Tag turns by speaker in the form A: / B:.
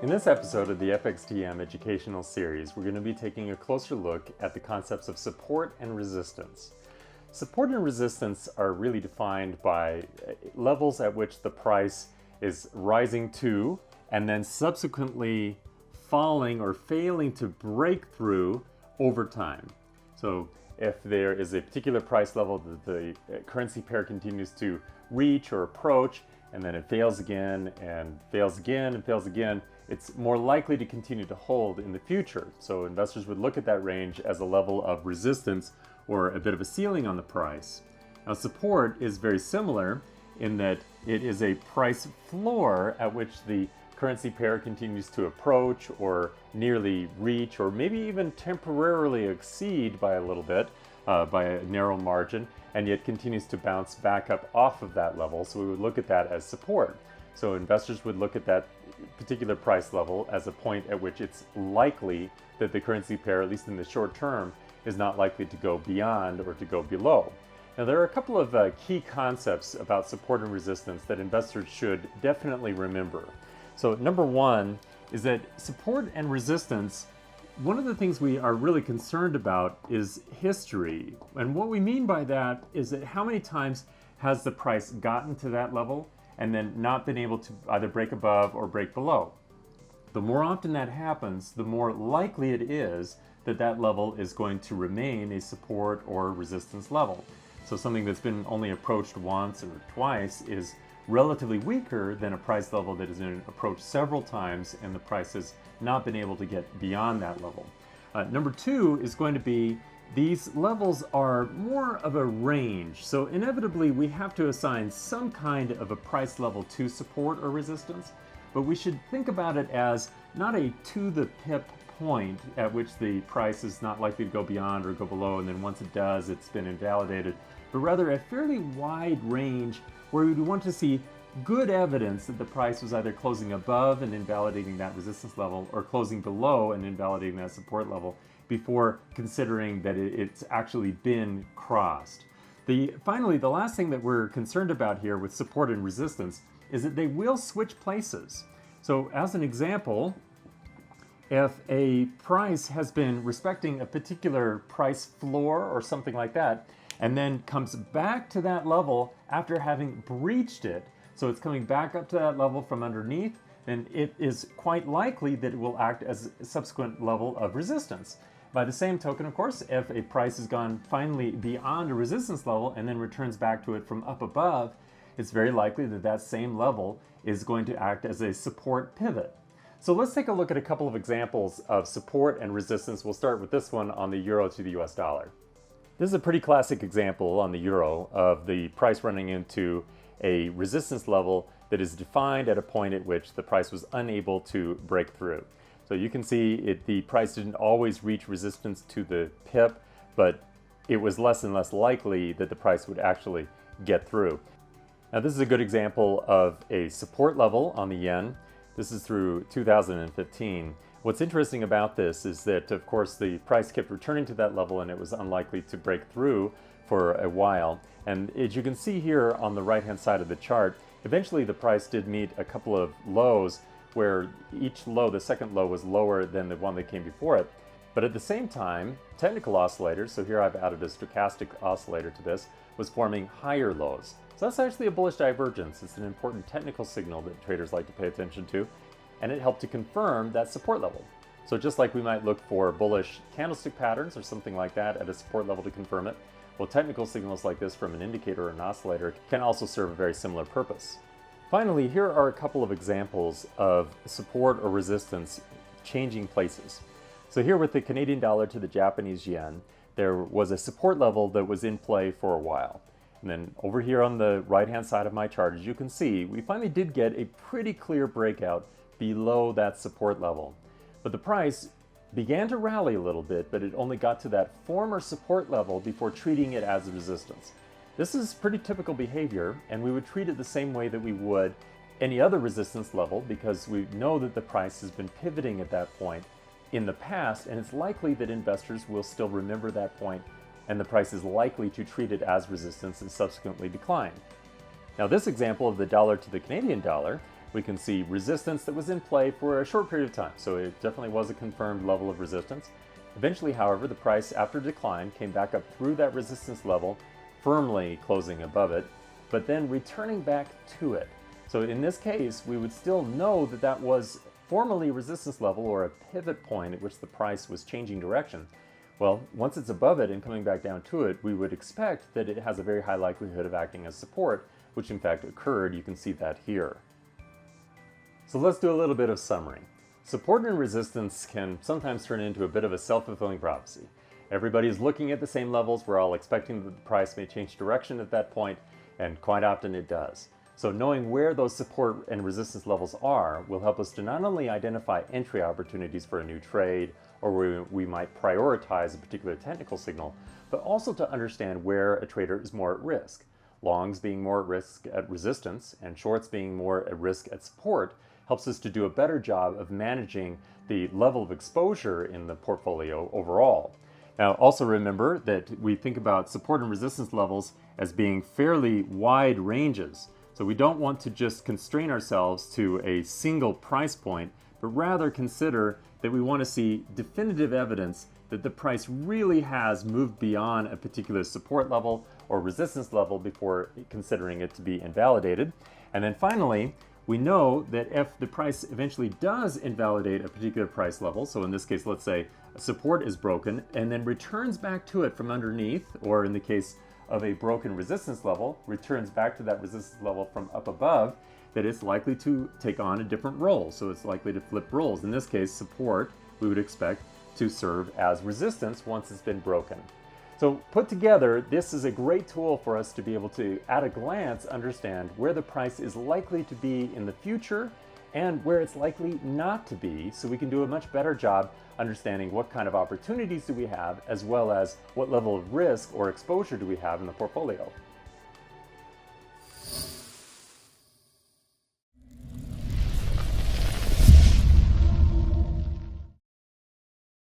A: In this episode of the FXTM educational series, we're going to be taking a closer look at the concepts of support and resistance. Support and resistance are really defined by levels at which the price is rising to and then subsequently falling or failing to break through over time. So if there is a particular price level that the currency pair continues to reach or approach, and then it fails again and fails again and fails again, it's more likely to continue to hold in the future. So investors would look at that range as a level of resistance or a bit of a ceiling on the price. Now, support is very similar in that it is a price floor at which the currency pair continues to approach or nearly reach or maybe even temporarily exceed by a little bit, by a narrow margin, and yet continues to bounce back up off of that level. So we would look at that as support. So investors would look at that particular price level as a point at which it's likely that the currency pair, at least in the short term, is not likely to go beyond or to go below. Now, there are a couple of key concepts about support and resistance that investors should definitely remember. So number one is that support and resistance, one of the things we are really concerned about is history. And what we mean by that is that how many times has the price gotten to that level and then not been able to either break above or break below. The more often that happens, the more likely it is that that level is going to remain a support or resistance level. So something that's been only approached once or twice is relatively weaker than a price level that has been approached several times and the price has not been able to get beyond that level. Number two is going to be these levels are more of a range. So inevitably we have to assign some kind of a price level to support or resistance, but we should think about it as not a to the pip point at which the price is not likely to go beyond or go below, and then once it does, it's been invalidated, but rather a fairly wide range where we would want to see good evidence that the price was either closing above and invalidating that resistance level or closing below and invalidating that support level before considering that it's actually been crossed. Finally, the last thing that we're concerned about here with support and resistance is that they will switch places. So as an example, if a price has been respecting a particular price floor or something like that, and then comes back to that level after having breached it, so it's coming back up to that level from underneath, then it is quite likely that it will act as a subsequent level of resistance. By the same token, of course, if a price has gone finally beyond a resistance level and then returns back to it from up above, it's very likely that that same level is going to act as a support pivot. So let's take a look at a couple of examples of support and resistance. We'll start with this one on the euro to the US dollar. This is a pretty classic example on the euro of the price running into a resistance level that is defined at a point at which the price was unable to break through. So you can see the price didn't always reach resistance to the pip, but it was less and less likely that the price would actually get through. Now, this is a good example of a support level on the yen. This is through 2015. What's interesting about this is that, of course, the price kept returning to that level and it was unlikely to break through for a while. And as you can see here on the right-hand side of the chart, eventually the price did meet a couple of lows where each low, the second low, was lower than the one that came before it. But at the same time, technical oscillators, so here I've added a stochastic oscillator to this, was forming higher lows. So that's actually a bullish divergence. It's an important technical signal that traders like to pay attention to, and it helped to confirm that support level. So just like we might look for bullish candlestick patterns or something like that at a support level to confirm it, well, technical signals like this from an indicator or an oscillator can also serve a very similar purpose. Finally, here are a couple of examples of support or resistance changing places. So here with the Canadian dollar to the Japanese yen, there was a support level that was in play for a while. And then over here on the right-hand side of my chart, as you can see, we finally did get a pretty clear breakout below that support level. But the price began to rally a little bit, but it only got to that former support level before treating it as a resistance. This is pretty typical behavior, and we would treat it the same way that we would any other resistance level because we know that the price has been pivoting at that point in the past, and it's likely that investors will still remember that point, and the price is likely to treat it as resistance and subsequently decline. Now, this example of the dollar to the Canadian dollar we can see resistance that was in play for a short period of time. So it definitely was a confirmed level of resistance. Eventually, however, the price, after decline, came back up through that resistance level, firmly closing above it, but then returning back to it. So in this case, we would still know that that was formerly a resistance level or a pivot point at which the price was changing direction. Well, once it's above it and coming back down to it, we would expect that it has a very high likelihood of acting as support, which in fact occurred. You can see that here. So let's do a little bit of summary. Support and resistance can sometimes turn into a bit of a self-fulfilling prophecy. Everybody's looking at the same levels. We're all expecting that the price may change direction at that point, and quite often it does. So knowing where those support and resistance levels are will help us to not only identify entry opportunities for a new trade, or where we might prioritize a particular technical signal, but also to understand where a trader is more at risk. Longs being more at risk at resistance and shorts being more at risk at support helps us to do a better job of managing the level of exposure in the portfolio overall. Now, also remember that we think about support and resistance levels as being fairly wide ranges. So we don't want to just constrain ourselves to a single price point, but rather consider that we want to see definitive evidence that the price really has moved beyond a particular support level or resistance level before considering it to be invalidated. And then finally, we know that if the price eventually does invalidate a particular price level, so in this case, let's say support is broken and then returns back to it from underneath, or in the case of a broken resistance level, returns back to that resistance level from up above, that it's likely to take on a different role. So it's likely to flip roles. In this case, support, we would expect to serve as resistance once it's been broken. So put together, this is a great tool for us to be able to, at a glance, understand where the price is likely to be in the future and where it's likely not to be, so we can do a much better job understanding what kind of opportunities do we have, as well as what level of risk or exposure do we have in the portfolio.